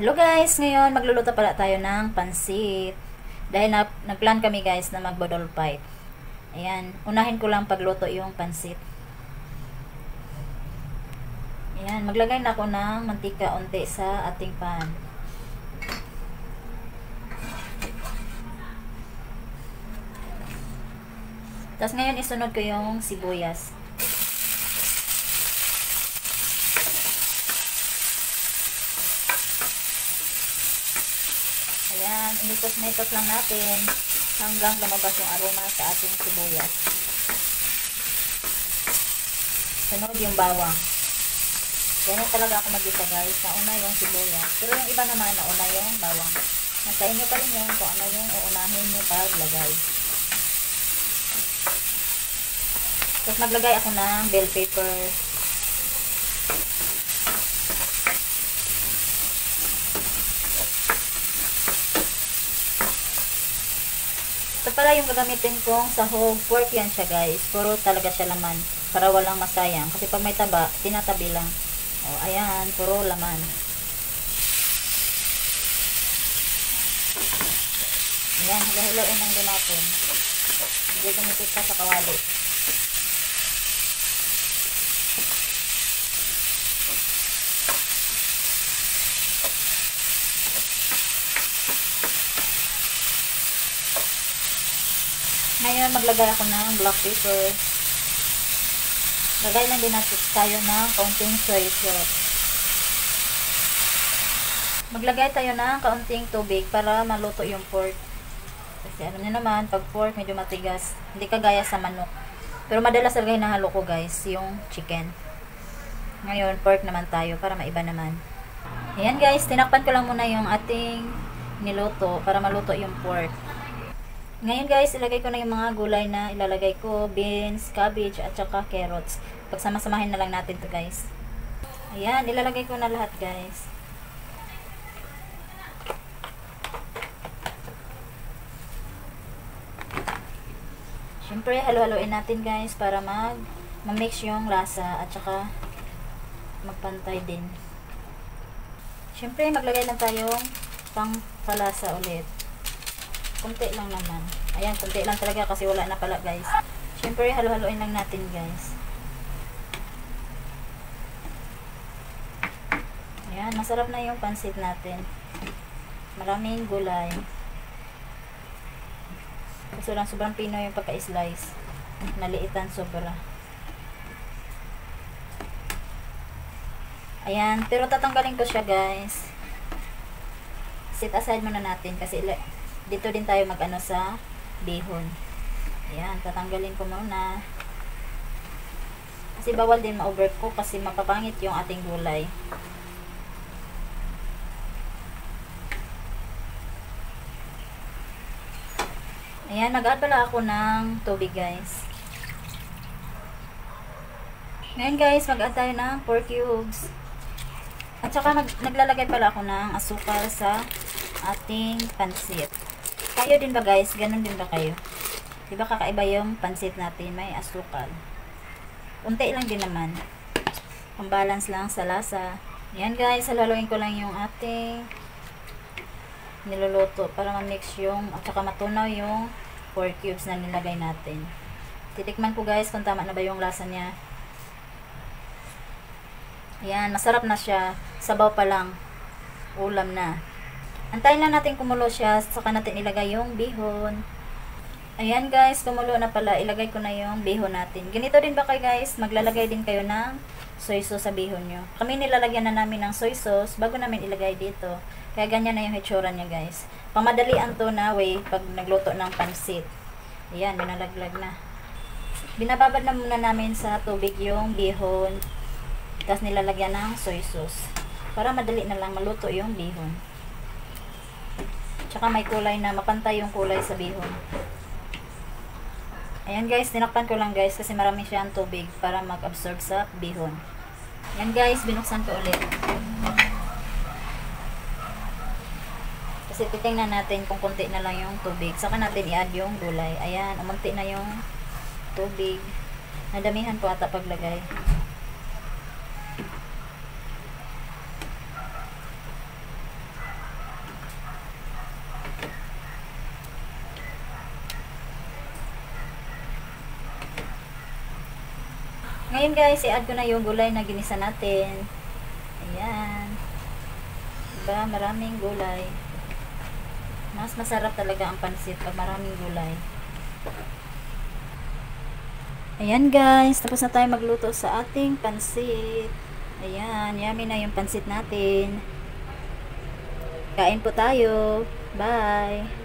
Hello guys, ngayon magluluto pala tayo ng pansit. Dahil nagplan kami guys na magbodol fight. Ayan, unahin ko lang pagluto yung pansit. Ayan, maglagay na ako ng mantika unti sa ating pan. Tapos ngayon isunod ko yung sibuyas. Ayan, initos lang natin hanggang lumabas yung aroma sa ating sibuyas. Sunod yung bawang. Ganyan talaga ako mag-isa guys. Nauna yung sibuyas. Pero yung iba naman, nauna yung bawang. Nasa inyo pa rin yun kung ano yung uunahin nyo paglagay. Tapos maglagay ako ng bell pepper. Ito pala yung gagamitin kong sahog. Pork yan siya guys. Puro talaga siya laman. Para walang masayang. Kasi pag may taba, tinatabi lang. O, ayan. Puro laman. Ayan. Hila-hilain lang din natin. Hindi dumipit ka sa kawali. Ngayon, maglagay ako ng black pepper. Lagay lang din natin tayo ng kaunting soy sauce. Maglagay tayo ng kaunting tubig para maluto yung pork. Kasi alam niyo naman, pag pork medyo matigas. Hindi kagaya sa manok. Pero madalas talaga hinahalo ko guys, yung chicken. Ngayon, pork naman tayo para maiba naman. Ayan guys, tinakpan ko lang muna yung ating niluto para maluto yung pork. Ngayon guys, ilagay ko na yung mga gulay na ilalagay ko. Beans, cabbage, at saka carrots. Pagsama-samahin na lang natin to guys. Ayan, ilalagay ko na lahat guys. Siyempre, halo-haloin natin guys para ma-mix yung lasa at saka magpantay din. Siyempre, maglagay lang tayong pang palasa ulit. Kunti lang naman. Ayan, kunti lang talaga kasi wala na pala guys. Siyempre, halo-haloin lang natin guys. Ayan, masarap na yung pansit natin. Maraming gulay. Kasi lang sobrang Pinoy yung pagka-slice. Naliitan sobra. Ayan, pero tatanggalin ko siya guys. Set aside muna natin kasi dito din tayo mag-ano sa bihon. Ayan, tatanggalin ko muna. Kasi bawal din ma-overcook kasi mapapangit yung ating gulay. Ayan, mag-add pala ako ng tubig guys. Ngayon guys, mag-add tayo ng 4 cubes. At saka naglalagay pala ako ng asukal sa ating pansit. Kayo din ba guys? Ganun din ba kayo? Diba kakaiba yung pansit natin? May asukal. Unti lang din naman. Pang-balance lang sa lasa. Yan guys, halaluin ko lang yung ating niluluto para ma-mix yung at saka matunaw yung 4 cubes na nilagay natin. Titikman ko guys kung tama na ba yung lasa niya. Yan, masarap na siya. Sabaw pa lang. Ulam na. Antayin lang natin kumulo siya, saka natin ilagay yung bihon. Ayan guys, kumulo na pala. Ilagay ko na yung bihon natin. Ganito din ba kayo guys? Maglalagay din kayo ng soy sauce sa bihon nyo. Kami nilalagyan na namin ng soy sauce bago namin ilagay dito. Kaya ganyan na yung hitsura niya guys. Pamadalian to na way pag nagluto ng pansit. Ayan, binalaglag na. Binababad na muna namin sa tubig yung bihon. Tapos nilalagyan ng soy sauce. Para madali na lang maluto yung bihon. Tsaka may kulay na mapantay yung kulay sa bihon. Ayan guys, tinakpan ko lang guys kasi marami siyang tubig para mag-absorb sa bihon. Ayan guys, binuksan ko ulit. Kasi titingnan natin kung konti na lang yung tubig. Saka natin i-add yung gulay. Ayan, umunti na yung tubig. Nadamihan po ata paglagay. Ngayon guys, i-add ko na yung gulay na ginisa natin. Ayan. Diba? Maraming gulay. Mas masarap talaga ang pansit pag maraming gulay. Ayan guys, tapos na tayo magluto sa ating pansit. Ayan, yummy na yung pansit natin. Kain po tayo. Bye!